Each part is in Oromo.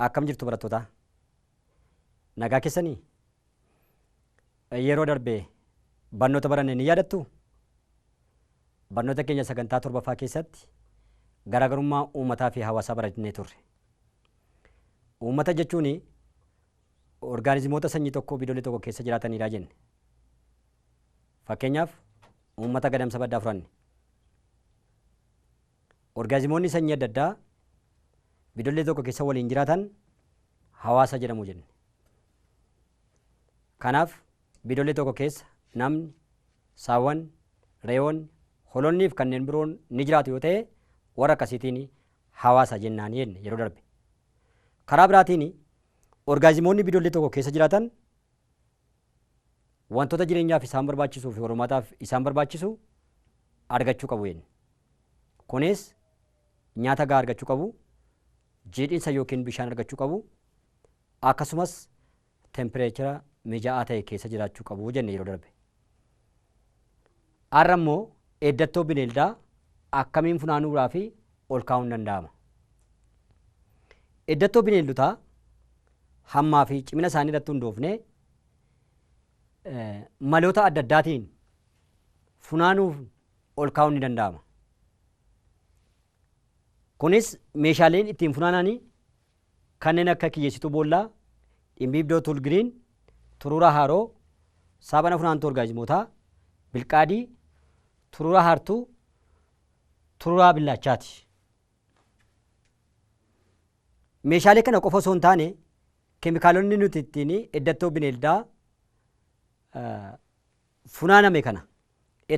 Akkam jirtu barattoota? Nagaa keessanii? Yeroo darbee barnoota baranne ni yaadattu? Barnoota keenya sagantaa torbaffaa keessatti garaagarummaa uummataa fi hawaasaa barannee turre. Uummata jechuun orgaanizimoota sanyii tokko biyyoollee tokko keessa jiraatanidha jenne. Fakkeenyaaf uummata gadamsa baddaa furanne. Orgaanizimoonni sanyii adda addaa biyyoollee tokko keessa waliin jiraatan hawaasa jedhamu jenne. Kanaaf biyyoollee tokko keessa namni, saawwan, re'oonni, hoolonnii fi kanneen biroon ni jiraatu yoo ta'e warra akkasiitiin hawaasa jennaan jenne yeroo darbe. Karaa biraatiin orgaanizimoonni biyyoollee tokko keessa jiraatan wantoota jireenyaaf isaan barbaachisuu fi hormaataaf isaan barbaachisu argachuu qabu jenne. Kunis nyaata gahaa argachuu qabu, jiidhinsa yookiin bishaan argachuu qabu, akkasumas tempereechara mijaa'aa ta'e keessa jiraachuu qabu jenne yeroo darbe. Har'a immoo eeddattoo bineeldaa akkamiin funaanuudhaa fi ol kaa'uun danda'ama. Eeddattoo bineeldotaa hammaa fi cimina isaanii irratti hundoofne maloota adda addaatiin funaanuuf ol kaa'uun ni danda'ama. Kunis meeshaaleen ittiin funaananii kanneen akka kiyyeessituu boollaa, dhimbiibdoo tulgiriin, turuura haaroo, saabana funaantuu orgaanizimootaa, bilqaadii, turuura hartuu, turuuraa billaachaati. Meeshaalee kana qofa osoo hin taane keemikaalonni nuti ittiin eeddattoo bineeldaa funaaname kana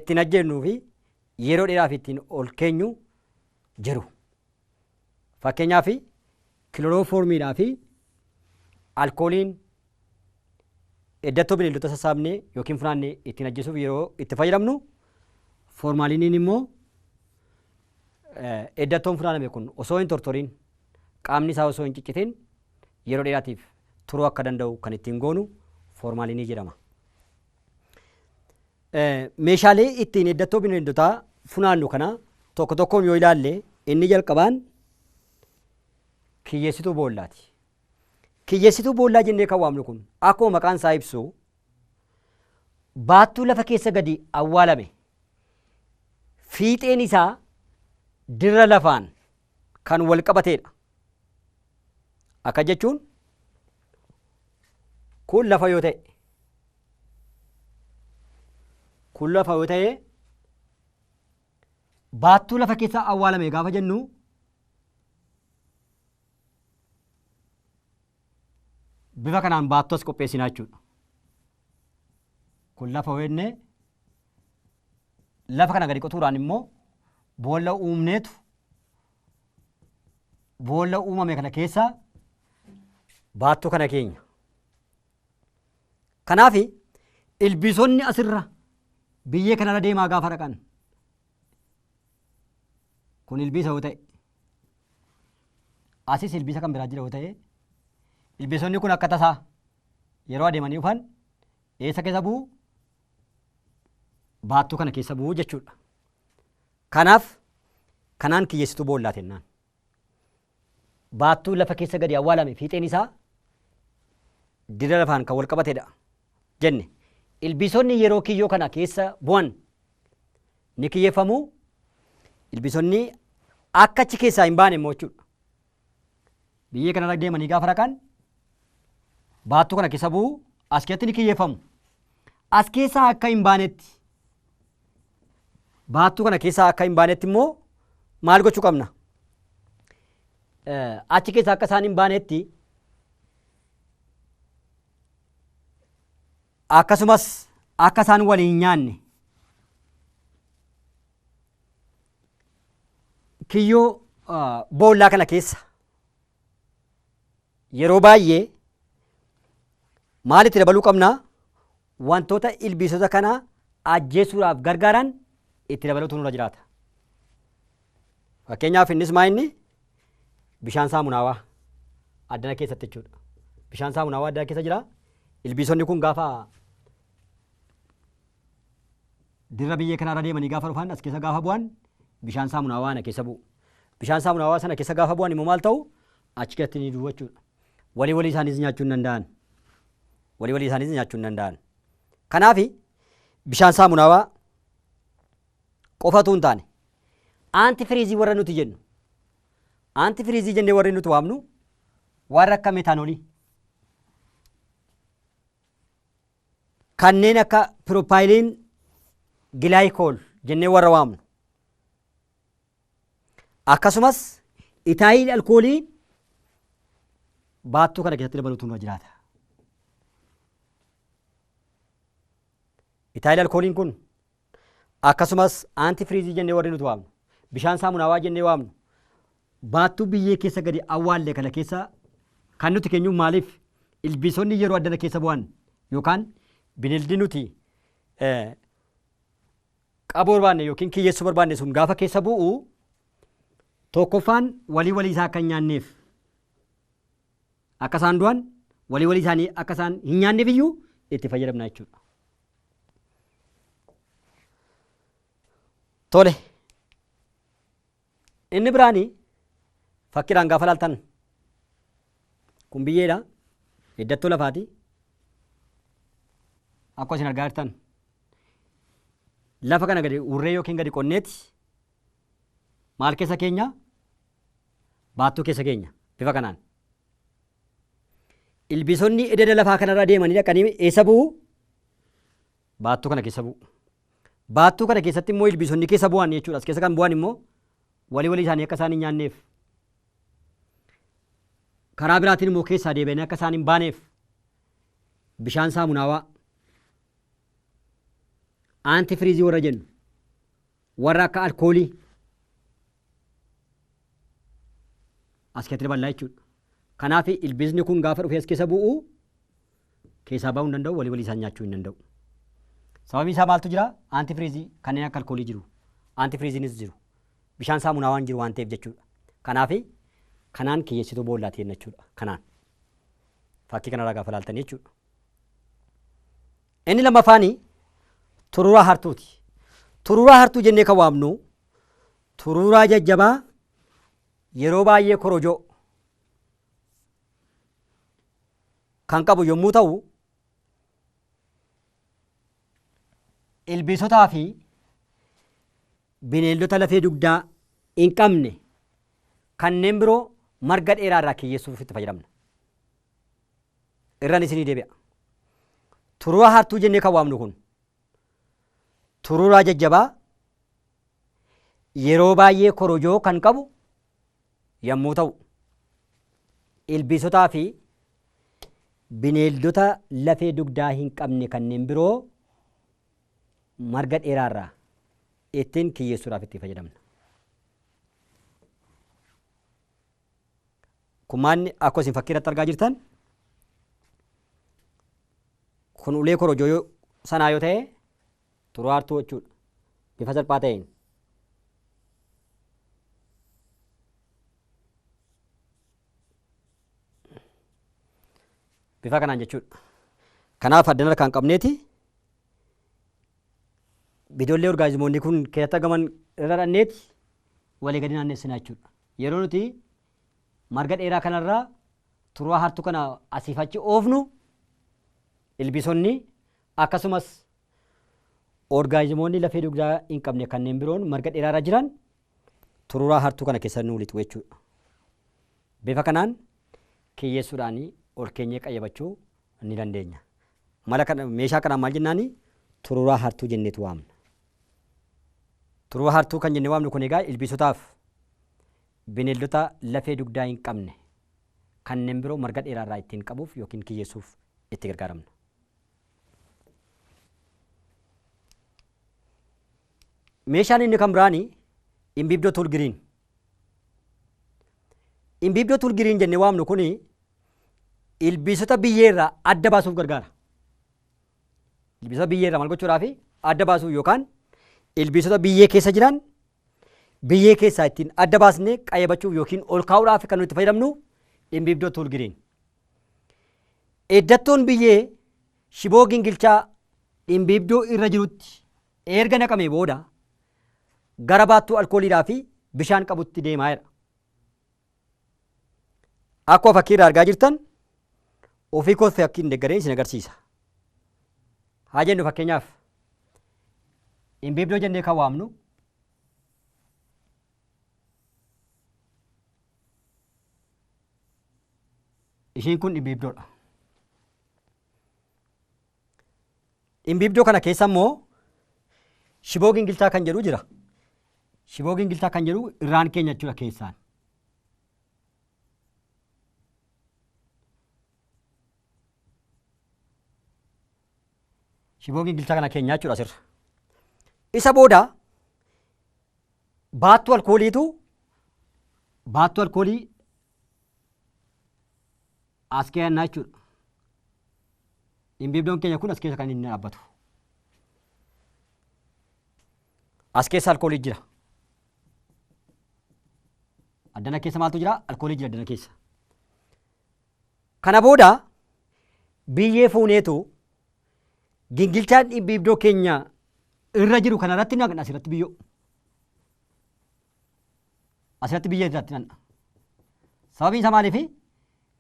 ittiin ajjeennuu fi yeroo dheeraaf ittiin ol keenyu jiru. Fakkeenyaaf kilorooformiidhaa fi alkooliin eeddattoo bineeldota sassaabnee yookiin funaannee ittiin ajjeesuuf yeroo itti fayyadamnu, foormaaliiniin immoo eeddattoon funaaname kun osoo hin tortoriin qaamni isaa osoo hin ciccitin yeroo dheeraatiif turuu akka danda'u kan ittiin goonu foormaaliinii jedhama. Meeshaalee ittiin eeddattoo bineeldotaa funaannu kana tokko tokkoon yoo ilaalle inni jalqabaan kiyyeessituu boollaati. Kiyyeessituu boollaa jennee kan waamnu kun akkuma maqaan isaa ibsu baattuu lafa keessa gadi awwaalame fiixeen isaa dirra lafaan kan wal qabateedha. Akka jechuun kun lafa yoo ta'e baattuu lafa keessa awwaalame gaafa jennu bifa kanaan baattuu as qopheessinaa jechuudha. Kun lafa weenne lafa kana gadi qotuudhaan immoo boolla uumneetu boolla uumame kana keessa baattuu kana keenya. Kanaaf ilbiisonni asirra biyyee kanarra deemaa gaafa dhaqan kun ilbiisa yoo ta'e asis ilbiisa kan biraa jira yoo ta'e ilbiisonni kun akka tasaa yeroo adeemanii dhufan eessa keessa bu'u? Baattuu kana keessa bu'u jechuudha. Kanaaf kanaan kiyyeessituu boollaa jennaan. Baattuu lafa keessa gadi awwaalame fiixeen isaa dirra lafaan kan wal qabateedha jenne. Ilbiisonni yeroo kiyyoo kana keessa bu'an ni kiyyeeffamu. Ilbiisonni akka achi keessaa hin baane immoo jechuudha. Biyyee kanarra deemanii gaafa dhaqan baattuu kana keessa bu'u as keessatti ni kiyyeeffamu. As keessaa akka hin baanetti baattuu kana keessaa akka hin baanetti immoo maal gochuu qabna? Achi keessaa akka isaan hin baanetti akkasumas akka isaan waliin hin nyaanne kiyyoo boollaa kana keessa yeroo baay'ee maal itti dabaluu qabna? Wantoota ilbiisota kana ajjeesuudhaaf gargaaran itti dabaluutu nurra jiraata. Fakkeenyaaf innis maal bishaan saamunaawaa addana keessatti jechuudha. Bishaan saamunaawaa addana keessa jira. Ilbiisonni kun gaafa dirra biyyee kanarra deemanii gaafa dhufan as keessa gaafa bu'an bishaan saamunaawaa sana keessa bu'u. Bishaan saamunaawaa sana keessa gaafa bu'an immoo maal ta'u? Achi keessatti ni du'u jechuudha. walii isaaniis nyaachuu hin danda'an. Walii isaaniis nyaachuu hin danda'an. Kanaaf bishaan saamunaawaa qofatu hin taane antifiriizii warra nuti jennu antifiriizii jennee warri nuti waamnu warra akka metaanoolii kanneen akka piroopaayileen gilaayikool jennee warra waamnu akkasumas itaayil alkoolii baattuu kana keessatti dabaluutu nurra jiraata. Itaayil alkooliin kun akkasumas antifiriizii jennee warri nuti waamnu bishaan saamunaawaa jennee waamnu baattuu biyyee keessa gadi awwaallee kana keessa kan nuti keenyu maaliif ilbiisonni yeroo addana keessa bu'an yookaan bineeldi nuti qabuu barbaanne yookiin kiyyeessuu barbaanne sun gaafa keessa bu'u tokkoffaan walii isaa akka hin nyaanneef akka isaan du'an walii isaanii akka isaan hin nyaanneef iyyuu itti fayyadamna jechuudha. Tole inni biraanii fakkiidhaan gaafa laaltan kun biyyeedha hiddattoo lafaati akkuma isin argaa jirtan lafa kana gadi urree yookiin gadi qonneeti maal keessa keenya baattuu keessa keenya bifa kanaan ilbiisonni ededa lafaa kanarra deemanii dhaqanii eessa bu'u baattuu kana keessa bu'u. Baattuu kana keessatti immoo ilbiisonni keessa bu'an jechuudha. As keessa kan bu'an immoo walii isaanii akka isaan hin nyaanneef karaa biraatiin immoo keessaa deebi'anii akka isaan hin baaneef bishaan saamunaawaa antifiriizii warra jennu warra akka alkoolii as keessatti daballaa jechuudha. Kanaaf ilbiisni kun gaafa dhufee as keessa bu'u keessaa ba'uu hin danda'u walii isaan nyaachuu hin danda'u. Sababii isaa maaltu jira? Antifiriizii kanneen akka alkoolii jiru. Antifiriiziinis jiru. Bishaan saamunaawaan jiru waan ta'eef jechuudha. Kanaaf kanaan kiyyeessituu boollaati jenna jechuudha. Kanaan fakkii kanarraa gaafa laaltan jechuudha. Inni lammaffaani turuuraa hartuuti. Turuuraa hartuu jennee kan waamnu turuuraa jajjabaa yeroo baay'ee korojoo kan qabu yommuu ta'u ilbiisotaa fi bineeldota lafee dugdaa hin qabne kanneen biroo marga dheeraa irraa kiyyeessuuf itti fayyadamna. Irraan isinii deebi'a. Turuuraa hartuu jennee kan waamnu kun turuuraa jajjabaa yeroo baay'ee korojoo kan qabu yommuu ta'u ilbiisotaa fi bineeldota lafee dugdaa hin qabne kanneen biroo marga dheeraa irraa ittiin kiyyeessuudhaaf itti fayyadamna. Kun maanni akkuma isin fakkii irratti argaa jirtan kun ulee korojoo sanaa yoo ta'e turuuraa hartuu jechuudha. Bifa salphaa ta'een bifa kanaan jechuudha. Kanaaf addana harkaan qabneeti bidoollee orgaazimoonni kun keessatti argaman irra dhanneeti walii gadi naannessinaa jechuudha. Yeroo nuti marga dheeraa kanarraa turuuraa hartuu kana asiif achi oofnu ilbiisonni akkasumas orgaazimoonni lafee dugdaa hin qabne kanneen biroon marga dheeraarra jiran turuuraa hartuu kana keessa nuu lixu jechuudha. Bifa kanaan kiyyeessuudhaan ol keenyee qayyabachuu ni dandeenya. Mala kana meeshaa kanaan maal jennaani turuuraa hartuu jenneetu waamna. Turuuraa hartuu kan jennee waamnu kun egaa ilbiisotaaf bineeldota lafee dugdaa hin qabne kanneen biroo marga dheeraarraa ittiin qabuuf yookiin kiyyeessuuf itti gargaaramna. Meeshaan inni kan biraani imbiibdoo tuulgiriin. Imbiibdoo tuulgiriin jennee waamnu kun ilbiisota biyyeerraa adda baasuuf gargaara. Ilbiisota biyyeerraa maal gochuudhaaf adda baasuuf yookaan ilbiisota biyyee keessa jiran biyyee keessaa ittiin adda baasnee qayyabachuuf yookiin ol kaa'uudhaaf kan nuti fayyadamnu imbiibdoo tuulgiriin. Eddattoon biyyee shiboo gingilchaa imbiibdoo irra jirutti erga naqamee booda gara baattuu alkooliidhaa fi bishaan qabutti deemaa jira. Akkuma fakkii irraa argaa jirtan ofii koos fakkiin deeggaree isin agarsiisa. Haa jennu fakkeenyaaf imbiibdoo jennee kan waamnu ishiin kun imbiibdoodha. Imbiibdoo kana keessa immoo shiboo gingilchaa kan jedhu jira. Shiboo gingilchaa kan jedhu irraan keenya jechuudha keessaan. Shiboo gingilchaa kana keenya jechuudha asirra. Isa booda baattuu alkoolii as keenya jechuudha. Imbiibdoon keenya kun as keessa kan inni dhaabbatu. As keessa alkoolii jira. Addana keessa maaltu jira? Alkoolii jira addana keessa. Kana booda biyyee fuuneetu gingilchaan imbiibdoo keenya irra jiru kana irratti naqna asirratti biyyoo. Asirratti biyyee irratti naqna. Sababiin isaa maaliifi?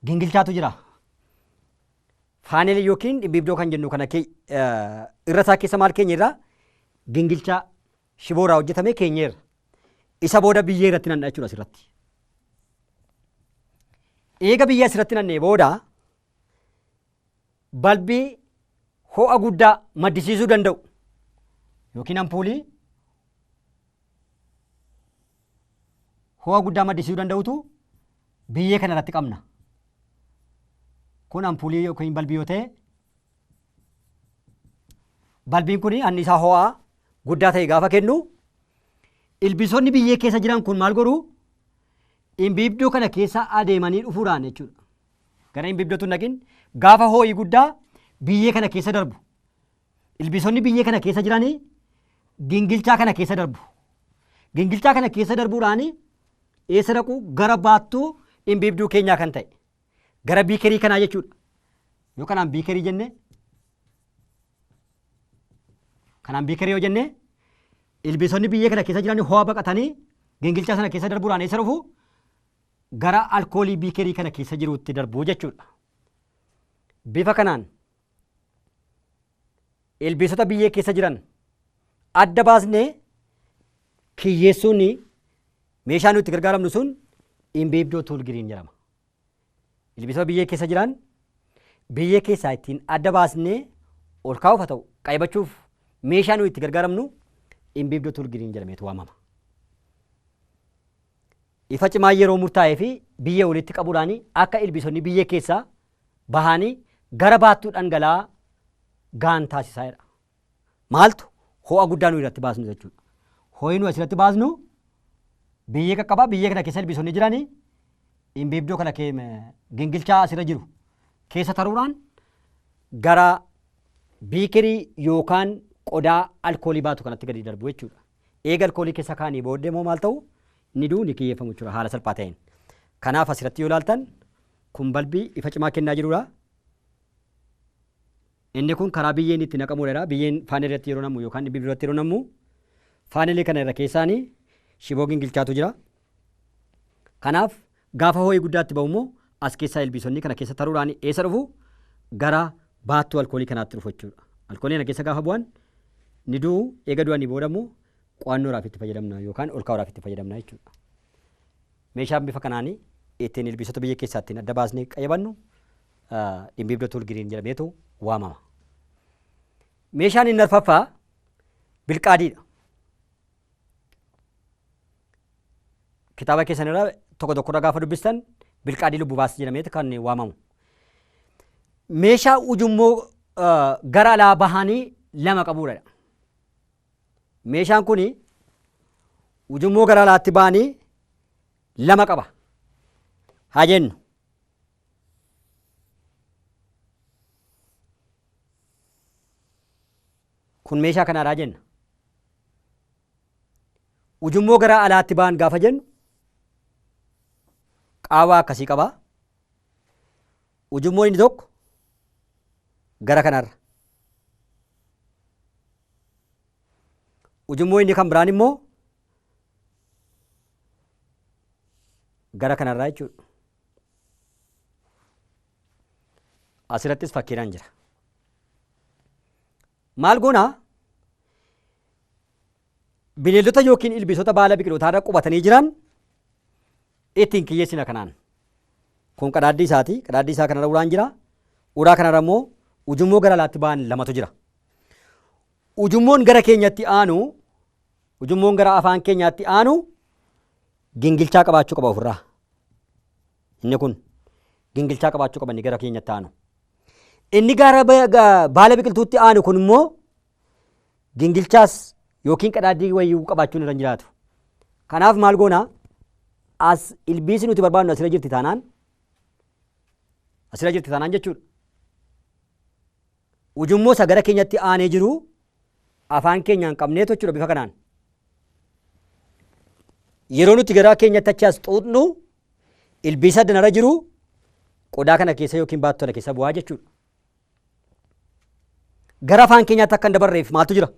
Gingilchaatu jira. Faaneelii yookiin imbiibdoo kan jennu kana irra isaa keessa maal keenya irraa? Gingilchaa shiboo irraa hojjetame keenya irra. Isa booda biyyee irratti naqna jechuudha asirratti. Eega biyyee asirratti naqnee booda balbii ho'a guddaa maddisiisuu danda'u yookiin ampuulii ho'a guddaa maddisiisuu danda'utu biyyee kana irratti qabna. Kun ampuulii yookiin balbii yoo ta'e balbiin kun anniisaa ho'aa guddaa ta'e gaafa kennu ilbiisonni biyyee keessa jiran kun maal godhu? Imbiibdoo kana keessa adeemanii dhufuudhaan jechuudha. Gara imbiibdootu naqin gaafa ho'i guddaa biyyee kana keessa darbu. Ilbiisonni biyyee kana keessa jiranii gingilchaa kana keessa darbu. Gingilchaa kana keessa darbuudhaan eessa dhaqu? Gara baattuu imbiibduu keenyaa kan ta'e. Gara biikerii kanaa jechuudha. Yoo kanaan biikerii jenne yoo jenne ilbiisonni biyyee kana keessa jiran ho'a baqatanii gingilchaa sana keessa darbuudhaan eessa dhufu? Gara alkoolii biikerii kana keessa jiruutti darbu jechuudha. Bifa kanaan ilbiisota biyyee keessa jiran adda baasnee kiyyeessuun meeshaa nuti itti gargaaramnu sun imbiibdoo tuulgiriin jedhama. Ilbiisota biyyee keessa jiran biyyee keessaa ittiin adda baasnee ol kaa'uuf haa ta'u qaybachuuf meeshaa nuti itti gargaaramnu imbiibdoo tuulgiriin jedhameetu waamama. Ifa cimaa yeroo murtaa'ee fi biyyee walitti qabuudhaan akka ilbiisonni biyyee keessaa bahanii gara baattuu dhangala'aa gaan taasisaadha. Maaltu? Ho'a guddaa nuyi irratti baasnu jechuudha. Ho'i nuyi asirratti baasnu biyyee qaqqabaa biyyee kana keessa ilbiisonni jiranii imbiibdoo kana gingilchaa asirra jiru keessa taruudhaan gara biikerii yookaan qodaa alkoolii baatu kanatti gadi darbu jechuudha. Eega alkoolii keessa kaanii booddee moo maal ta'u? Ni duu ni kiyyeeffamu jechuudha haala salphaa ta'een. Kanaaf asirratti yoo ilaaltan kun balbii ifa cimaa kennaa jirudha. Inni kun karaa biyyeen itti naqamuudha. Biyyeen faaneelii irratti yeroo nammu yookaan imbiibdoo irratti yeroo nammu faaneelii kana irra keessaanii shiboo gingilchaatu jira. Kanaaf gaafa ho'i guddaatti ba'u immoo as keessaa ilbiisonni kana keessa taruudhaan eessa dhufu? Gara baattuu alkoolii kanaatti dhufu jechuudha. Alkoolii kana keessa gaafa bu'an ni du'u. Eega du'anii booda immoo qo'annoodhaaf itti fayyadamna yookaan ol kaa'uudhaaf itti fayyadamna jechuudha. Meeshaan bifa kanaan ittiin ilbiisota biyyee keessaa ittiin adda baasnee qayyabannu imbiibdoo tuulgiriin jedhameetu waamama. Meeshaan inni arfaffaa bilqaadiidha. Kitaaba keessan irraa tokko tokkorra gaafa dubbistan bilqaadii lubbu baas jedhameetu kan waamamu. Meeshaa ujummoo gara alaa bahanii lama qabuudha. Meeshaan kun ujummoo gara alaatti bahanii lama qaba. Haa jennu. Kun meeshaa kanaadhaa jenna. Ujummoo gara alaatti bahan gaafa jennu qaawwaa akkasii qaba. Ujummoo inni tokko gara kanarra. Ujummoo inni kan biraan immoo gara kanarraa jechuudha. asirrattis fakkiidhaan jira. Maal goonaa? Bineeldota yookiin ilbiisota baala biqilootaa irra qubatanii jiran ittiin kiyyeessina kanaan. Kun qadaaddii isaati. Qadaaddii isaa kanarra uraan jira. Uraa kanarra immoo ujummoo gara alaatti ba'an lamatu jira. Ujummoon gara keenyatti aanu, ujummoon gara afaan keenyaatti aanu gingilchaa qabaachuu qaba ofirraa. Inni kun gingilchaa qabaachuu qaba inni gara keenyatti aanu. Inni gara baala biqiltuutti aanu kun immoo gingilchaas yookiin qadaaddii wayyuu qabaachuun irra jiraatu. Kanaaf maal goonaa? As ilbiisi nuti barbaadnu asirra jirti taanaan jechuudha. Ujummoo isa gara keenyatti aanee jiru afaan keenyaan qabneetu jechuudha bifa kanaan. Yeroo nuti gara keenyatti achi as xuuxnu ilbiisa addanarra jiru qodaa kana keessa yookiin baattuu kana keessa bu'aa jechuudha. Gara afaan keenyaatti akka hin dabarreef maaltu jira?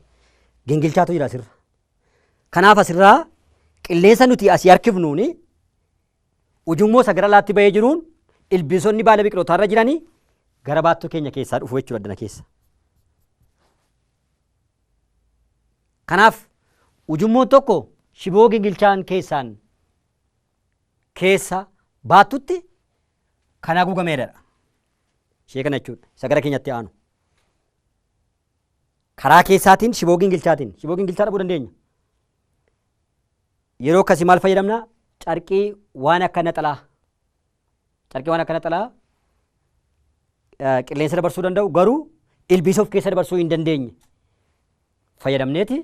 Gingilchaatu jira asirra. Kanaaf asirraa qilleensa nuti asii harkifnuuni ujummoo isa gara alaatti bahee jiruun ilbiisonni baala biqilootaa irra jiranii gara baattuu keenya keessaa dhufu jechuudha addana keessa. Kanaaf ujummoon tokko shiboo gingilchaan keessa baattutti kan haguugameedha. Ishee kana jechuudha. Isa gara keenyatti aanu. Karaa keessaatiin shiboo gingilchaa dhabuu dandeenya. Yeroo akkasii maal fayyadamna? Carqii waan akka naxalaa qilleensa dabarsuu danda'u garuu ilbiisa of keessa dabarsuu hin dandeenye fayyadamneeti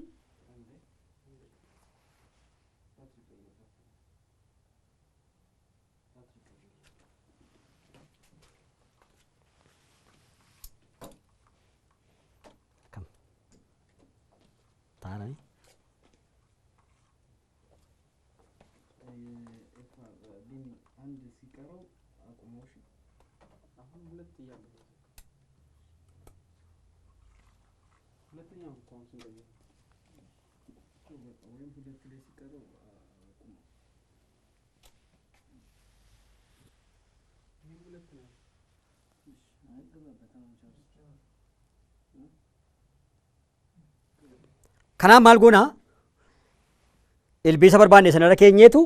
Kanaaf maal goonaa? Ilbiisa barbaanne sanarra keenyeetu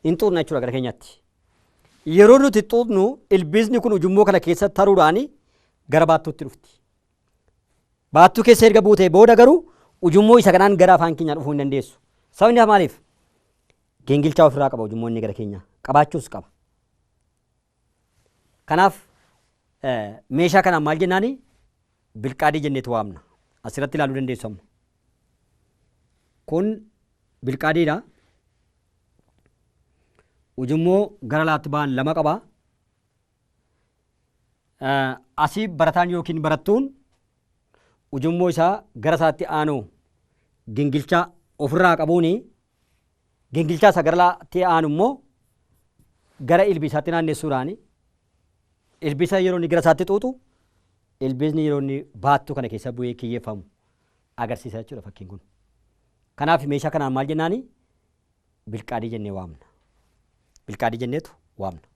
hin xuuxna jechuudha gara keenyatti. Yeroo nuti xuuxnu ilbiisni kun ujummoo kana keessa taruudhaan gara baattuutti dhufti. Baattuu keessa erga buutee booda garuu ujummoo isa kanaan gara afaan keenyaa dhufuu hin dandeessu. Sababni maaliif? Gingilchaa ofirraa qaba ujummoo inni gara keenyaa qabaachuus qaba. Kanaaf meeshaa kanaan maal jennaani? Bilqaadii jenneetu waamna. Asirratti ilaaluu dandeessu amma. Kun bilqaadiidha. Ujummoo gara alaatti ba'an lama qaba. Asii barataan yookiin barattuun ujummoo isaa gara isaatti aanu gingilchaa ofirraa qabuuni gingilchaa isa gara alaatti aanu immoo gara ilbiisaatti naannessuudhaan ilbiisa yeroo inni gara isaatti xuuxu ilbiisni yeroo inni baattuu kana keessa bu'ee kiyyeeffamu agarsiisa jechuudha fakkiin kun. Kanaaf meeshaa kanaan maal jennaani? Bilqaadii jennee waamna. Bilqaadii jenneetu waamna.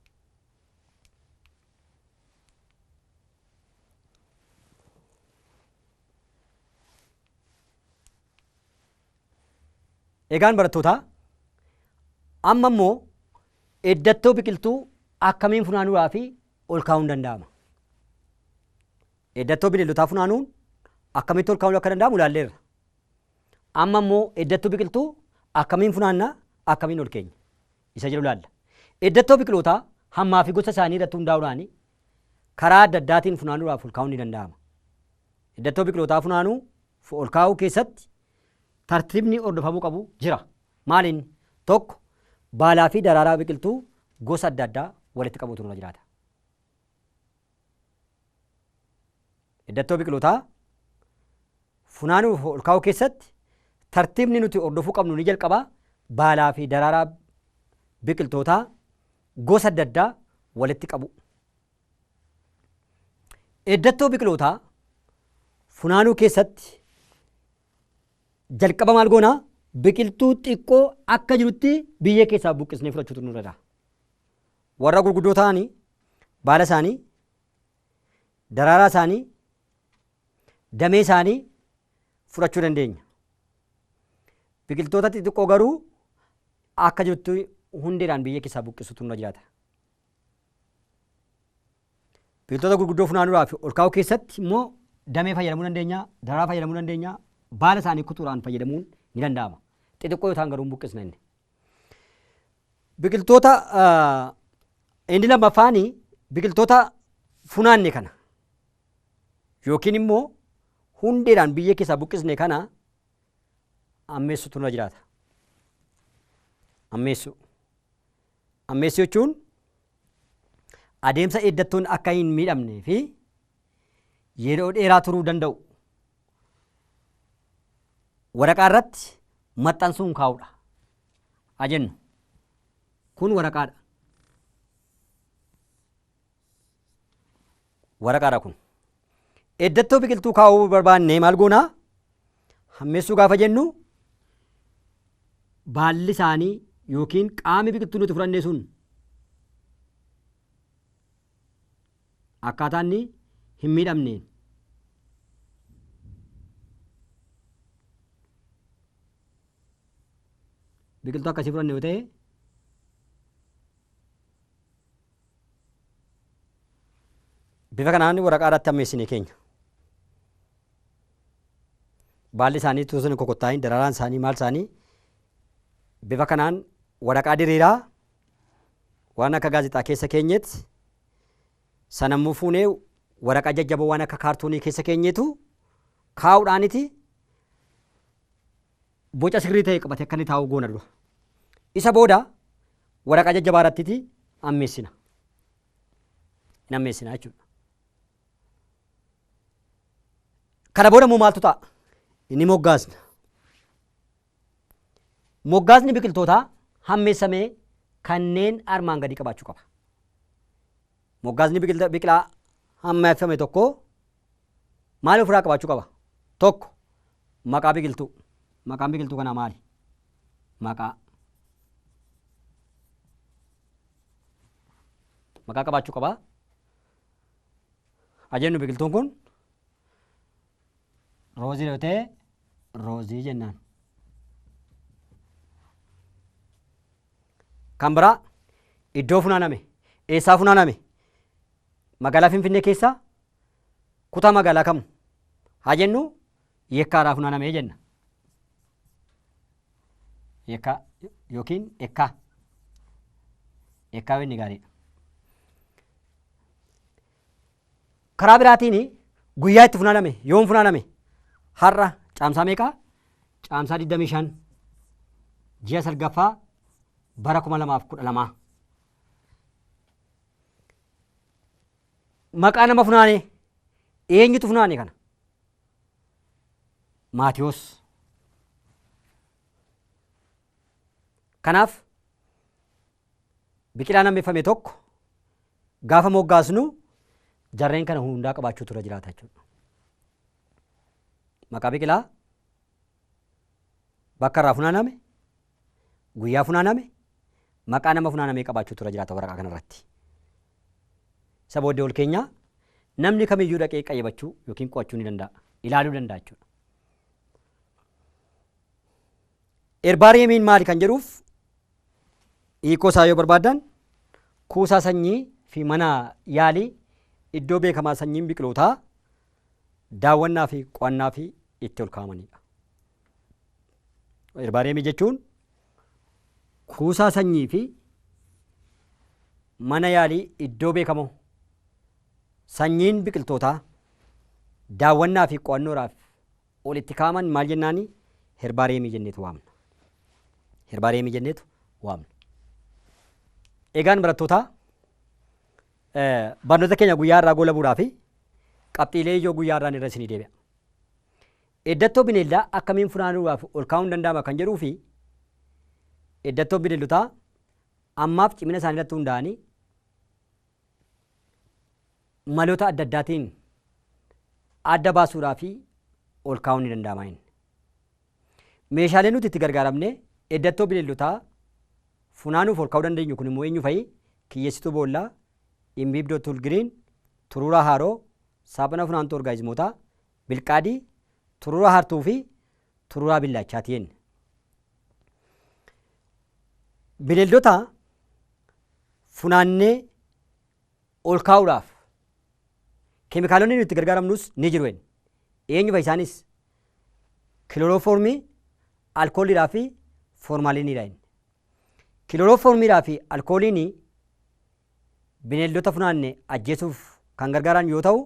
Egaan barattootaa amma immoo eddattoo biqiltuu akkamiin funaanuudhaa fi ol kaa'uun danda'ama? Eddattoo bineeldotaa funaanuun akkamitti ol kaa'uun akka danda'amu ilaalleerra. Amma immoo eddattoo biqiltuu akkamiin funaannaa akkamiin ol keenya isa jedhu ilaalla. Eddattoo biqilootaa hammaa fi gosa isaanii irratti hundaa'uudhaan karaa adda addaatiin funaanuudhaaf ol kaa'uun ni danda'ama. Eddattoo biqilootaa funaanuu ol kaa'uu keessatti tartiibni hordofamuu qabu jira. Maaliin? Tokko baalaa fi daraaraa biqiltuu gosa adda addaa walitti qabuutu nurra jiraata. Eddattoo biqilootaa funaanuuf ol kaa'uu keessatti tartiibni nuti hordofuu qabnu ni jalqaba. Baalaa fi daraaraa biqiltootaa gosa adda addaa walitti qabu. Eddattoo biqilootaa funaanuu keessatti jalqaba maal goonaa? Biqiltuu xiqqoo akka jirutti biyyee keessaa buqqisnee fudhachuutu nurra jira. Warra gurguddoo ta'anii baala isaanii daraaraa isaanii, damee isaanii fudhachuu dandeenya. Biqiltoota xixiqqoo garuu akka jirtu hundeedhaan biyya keessaa buqqisuutu nurra jiraata. Biqiltoota gurguddoo funaanuudhaaf ol kaa'uu keessatti immoo damee fayyadamuu dandeenya, daraaraa fayyadamuu dandeenya, baala isaanii kutuudhaan fayyadamuun ni danda'ama. Xixiqqoo yoo ta'an garuu hin buqqisna inni. Biqiltoota inni lammaffaani biqiltoota funaanne kana yookiin immoo hundeedhaan biyya keessaa buqqisne kana ammeessuutu nurra jiraata. Ammeessuu jechuun adeemsa eeggattoon akka hin miidhamnee fi yeroo dheeraa turuu danda'u waraqaa irratti maxxansuun kaa'uudha. Ajennu kun waraqaadha. Waraqaadha kun. Eeggattoo biqiltuu kaa'uu barbaanne maal goonaa? Hammeessuu gaafa jennu baalli isaanii yookiin qaamni biqiltuu nuti fudhanne sun akkaataa inni hin miidhamneen biqiltuu akkasii fudhanne yoo ta'e bifa kanaan waraqaa irratti hammeessine keenya. Baalli isaanii utuu hin kokottaa'in, daraaraan isaanii maal isaanii bifa kanaan waraqaa diriiraa waan akka gaazexaa keessa keenyetti sanammoo fuunee waraqaa jajjaboo waan akka kaartoonii keessa keenyeetu kaa'uudhaaniti boca sirrii ta'e qabate akka inni taa'u goona dura. Isa booda waraqaa jajjabaa irratti ammeessina. Hin ammeessina jechuudha. Kana booda immoo maaltu ta'a? Inni moggaasna. Moggaasni biqiltootaa hammeessamee kanneen armaan gadii qabaachuu qaba. Moggaasni biqilaa hammeeffame tokko maal ofirraa qabaachuu qaba? Tokko maqaa biqiltuu. Maqaan biqiltuu kanaa maali? Maqaa qabaachuu qaba. Ajennu biqiltuun kun roozii yoo ta'e roozii jennaan. Kan biraa iddoo funaaname. Eessaa funaaname? Magaalaa Finfinnee keessaa kutaa magaalaa kam? Haa jennu Yekkaaraa funaaname jenna. Yekkaa yookiin Ekkaa. Ekkaa inni gaariidha. Karaa biraatiin guyyaa itti funaaname yoom funaaname? Har'a caamsaa meeqaa? Caamsaa 25 ji'a salgaffaa bara 2012. Maqaa nama funaane eenyutu funaane kana? Maatiyoos. Kanaaf biqilaa hammeeffame tokko gaafa moggaasnu jarreen kana hundaa qabaachuutu irra jiraata jechuudha. Maqaa biqilaa, bakka irraa funaaname, guyyaa funaaname, maqaa nama funaanamee qabaachuutu irra jiraata waraqaa kanarratti. Isa booddee ol keenyaa namni kamiyyuu dhaqee qayyabachuu yookiin qo'achuu ni danda'a, ilaaluu danda'a jechuudha. Herbaariyeemiin maali kan jedhuuf hiikoo isaa yoo barbaadan kuusaa sanyii fi mana yaalii iddoo beekamaa sanyiin biqilootaa daawwannaa fi qo'annaa fi itti ol kaa'amanidha. Herbaariyeemii jechuun kuusaa sanyii fi mana yaalii iddoo beekamoo sanyiin biqiltootaa daawwannaa fi qo'annoodhaaf olitti kaa'aman maal jennaani? Herbaariyeemii jenneetu waamna. Herbaariyeemii jenneetu waamna. Egaan barattootaa barnoota keenya guyyaa irraa goolabuudhaa fi qabxiilee ijoo guyyaa irraan irra isinii deebi'a. Eddattoo bineeldaa akkamiin funaanuudhaaf ol kaa'uun danda'ama kan jedhuu fi eddattoo bineeldotaa ammaaf cimina isaanii irratti hundaa'anii maloota adda addaatiin adda baasuudhaa fi ol kaa'uun ni danda'ama. Meeshaalee nuti itti gargaaramne eddattoo bineeldotaa funaanuuf ol kaa'uu dandeenyu kun immoo eenyu fa'i? Kiyyeessituu boollaa, imbiibdoo tulgiriin, turuuraa haaroo, saaphana funaantuu orgaanizimootaa bilqaadii tururaa hartuu fi tururaa billaachaati jenna. Bineeldota funaannee ol kaa'uudhaaf keemikaalonni nuti gargaaramnus ni jiru. Eenyu fa'i isaanis kilorooformii, alkooliidhaa fi foormaaliiniidha. Kilorooformiidhaa fi alkooliin bineeldota funaanne ajjeesuuf kan gargaaran yoo ta'u,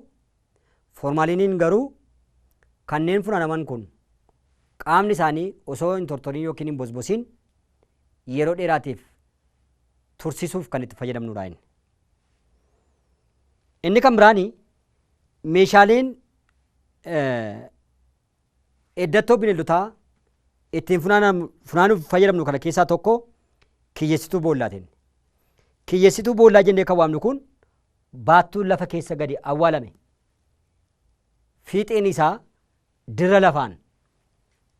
foormaaliiniin garuu kanneen funaanaman kun qaamni isaanii osoo hin tortorin yookiin hin bosbosiin yeroo dheeraatiif tursiisuuf kan itti fayyadamnudha. Inni kan biraani meeshaaleen eddattoo bineeldotaa ittiin funaanuuf fayyadamnu kana keessaa tokko kiyyeessituu boollaatiin. Kiyyeessituu boollaa jennee kan waamnu kun baattuun lafa keessa gadi awwaalame fiixeen isaa dirra lafaan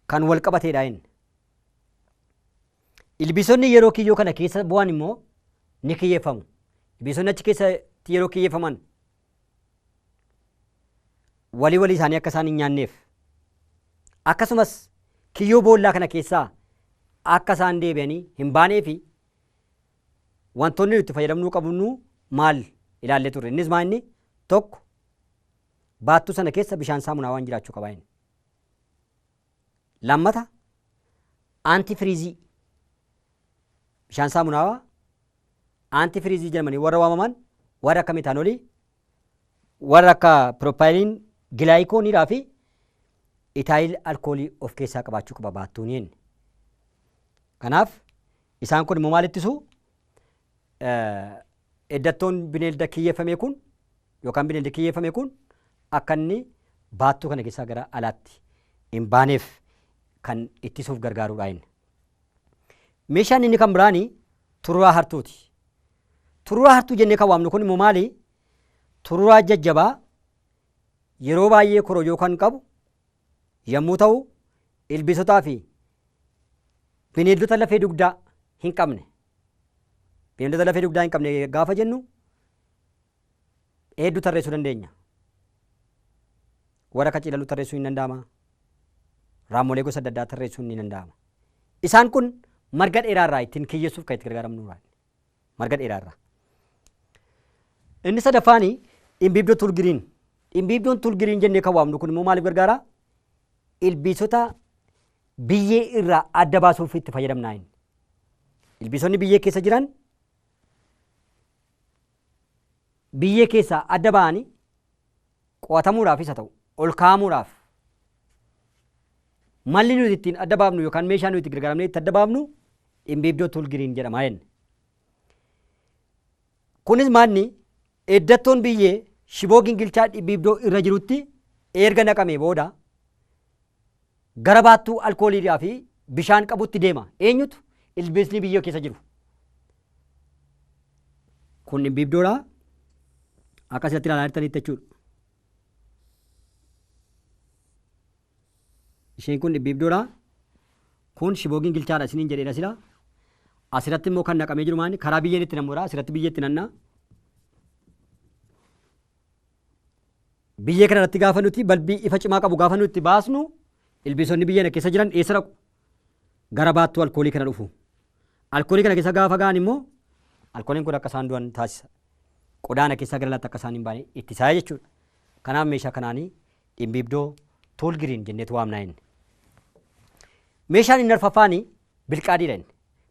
kan wal qabateedha. Ilbiisonni yeroo kiyyoo kana keessa bu'an immoo ni kiyyeeffamu. Ilbiisonni achi keessatti yeroo kiyyeeffaman walii isaanii akka isaan hin nyaanneef akkasumas kiyyoo boollaa kana keessaa akka isaan deebi'anii hin baanee fi wantoonni itti fayyadamnuu qabnu maal ilaallee turre. Innis maa inni tokko baattuu sana keessa bishaan saamunaa waan jiraachuu qaba. Lammata antifiriizii bishaan saamunaa antifiriizii jedhamanii warra waamaman warra akka metaanoolii, warra akka piroopaayiliin gilaayikooniidhaa fi itaayil alkoolii of keessaa qabaachuu qaba baattuun. Kanaaf isaan kun immoo maal ittisu? Eddattoon bineelda kiyyeeffame kun yookaan bineelda kiyyeeffame kun akka inni baattuu kana keessaa gara alaatti hin baaneef kan ittisuuf gargaarudha. Meeshaan inni kan biraani tururaa hartuuti. Tururaa hartuu jennee kan waamnu kun immoo maali? Tururaa jajjabaa yeroo baay'ee korojoo kan qabu yommuu ta'u, ilbiisotaa fi bineeldota lafee dugdaa hin qabne. Bineeldota lafee dugdaa hin qabne gaafa jennu hedduu tarreessuu dandeenya. Warra akka cilaluu tarreessuu hin danda'ama. Raammolee gosa adda addaa tarreessuun ni danda'ama. Isaan kun marga dheeraarraa ittiin kiyyeessuuf kan itti gargaaramnudha. Marga dheeraarraa. Inni sadaffaani dhimbiibdoo tulgiriin. Dhimbiibdoon tulgiriin jennee kan waamnu kun immoo maaliif gargaara? Ilbiisota biyyee irraa adda baasuuf itti fayyadamna. Ilbiisonni biyyee keessa jiran biyyee keessaa adda ba'anii qo'atamuudhaafis haa ta'u ol kaa'amuudhaaf malli nuti ittiin adda baafnu yookaan meeshaa nuti itti gargaaramnee itti adda baafnu dhimbiibdoo tulgiriin jedhama. Kunis maalni eddattoon biyyee shiboo gingilchaa dhimbiibdoo irra jirutti erga naqamee booda gara baattuu alkooliidhaa fi bishaan qabutti deema. Eenyutu? Ilbiisni biyyee keessa jiru. Kun dhimbiibdoodha. Akkasitti ilaalaa jirtanitti jechuudha. Isheen kun dhimbiibdoodha. Kun shiboo gingilchaadha isiniin jedheedha sila. Asirratti immoo kan naqamee jiru maali? Karaa biyyeen itti namuudha. Asirratti biyyee itti nannaa. Biyyee kana irratti gaafa nuti balbii ifa cimaa qabu gaafa nuti baasnu ilbiisonni biyyee keessa jiran eessa dhaqu? Gara baattuu alkoolii kana dhufu. Alkoolii kana keessa gaafa ga'an immoo alkooliin kun akka isaan du'an taasisa. Qodaana keessaa gara laatti akka isaan hin baane ittisaa jechuudha. Kanaaf meeshaa kanaanii dhimbiibdoo tuulgiriin jenneetu waamna. Meeshaan inni arfaffaani bilqaadiidha.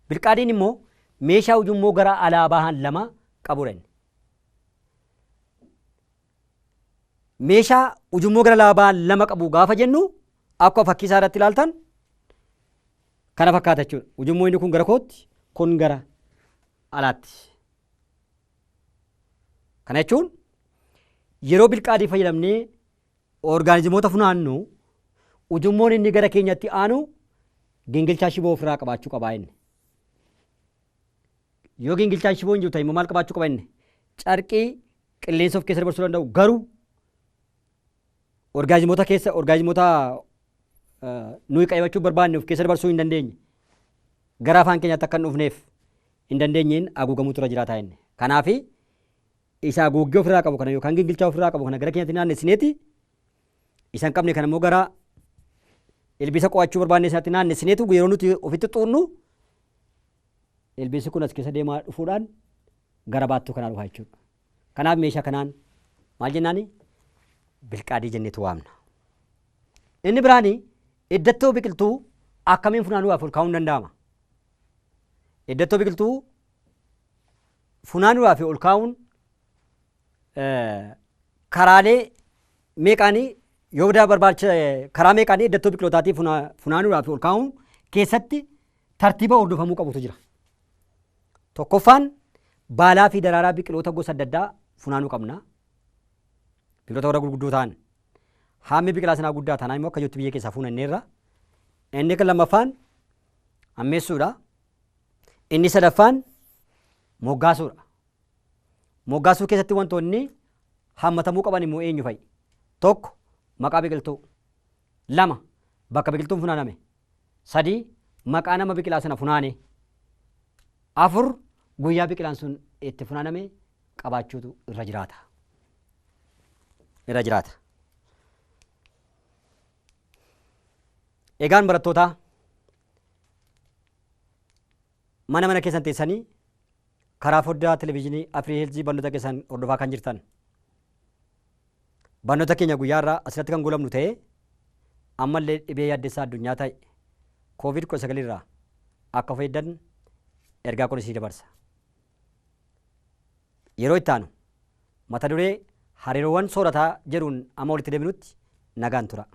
Bilqaadiin immoo meeshaa ujummoo gara alaa bahan lama qabudha. Meeshaa ujummoo gara alaa bahan lama qabu gaafa jennu akka fakkii isaa irratti ilaaltan kana fakkaata jechuudha. Ujummoo inni kun gara kootti, kun gara alaatti. Kana jechuun yeroo bilqaadii fayyadamnee orgaanizimoota funaannu ujummoon inni gara keenyatti aanu gingilchaa shiboo ofirraa qabaachuu qaba. Yoo gingilchaan shiboo hin jiru ta'e immoo maal qabaachuu qaba? Carqii qilleensa of keessa dabarsuu danda'u. Garuu orgaanizimoota nuyi qayyabachuu barbaanne of keessa dabarsuu hin dandeenye gara afaan keenyaatti akka hin dhufneef hin dandeenyeen haguugamuutu irra jiraata. Kanaafi isaa goggee ofirraa qabu kana yookaan gingilchaa ofirraa qabu kana gara keenyatti naannessineeti isaan qabne kana immoo gara ilbiisa qo'achuu barbaanne isaatti naannessineetu yeroo nuti ofitti xuunnu ilbiisi kun as keessa deemaa dhufuudhaan gara baattuu kanaa dhufa jechuudha. Kanaaf meeshaa kanaan maal jennaani bilqaadii jenneetu waamna. Inni biraani iddattoo biqiltuu akkamiin funaanuudhaaf ol kaa'uun danda'ama? Iddattoo biqiltuu funaanuudhaaf ol kaa'uun karaalee meeqaanii yoo barbaachisa karaa meeqaanii iddattoo biqiltootaatii funaanuudhaaf ol kaa'uun keessatti tartiiba hordofamuu qabutu jira. Tokkoffaan baalaa fi daraaraa biqiloota gosa adda addaa funaanuu qabna. Biqiloota warra gurguddoo ta'an haammi biqilaa sanaa guddaa taanaan immoo akka jettu biyya keessaa fuunanneerra. Inni kan lammaffaan ammeessuudha. Inni sadaffaan moggaasuudha. Moggaasuu keessatti wantoonni hammatamuu qaban immoo eenyu fa'i? Tokko maqaa biqiltuu, lama bakka biqiltuun funaaname, sadii maqaa nama biqilaa sana funaane, afur guyyaa biqilaan sun itti funaaname qabaachuutu irra jiraata. Egaan barattootaa mana keessan teessanii karaa foddaa televezyiinii Afirii Heelzii barnoota keessan hordofaa kan jirtan barnoota keenya guyyaarraa asirratti kan goolabnu ta'ee ammallee dhibee yaaddessaa addunyaa ta'e COVID-19 irraa akka fayyaddan ergaa kun isii dabarsa. Yeroo itti aanu mata duree hariiroowwan soorataa jedhuun amma walitti deebinutti nagaan tura.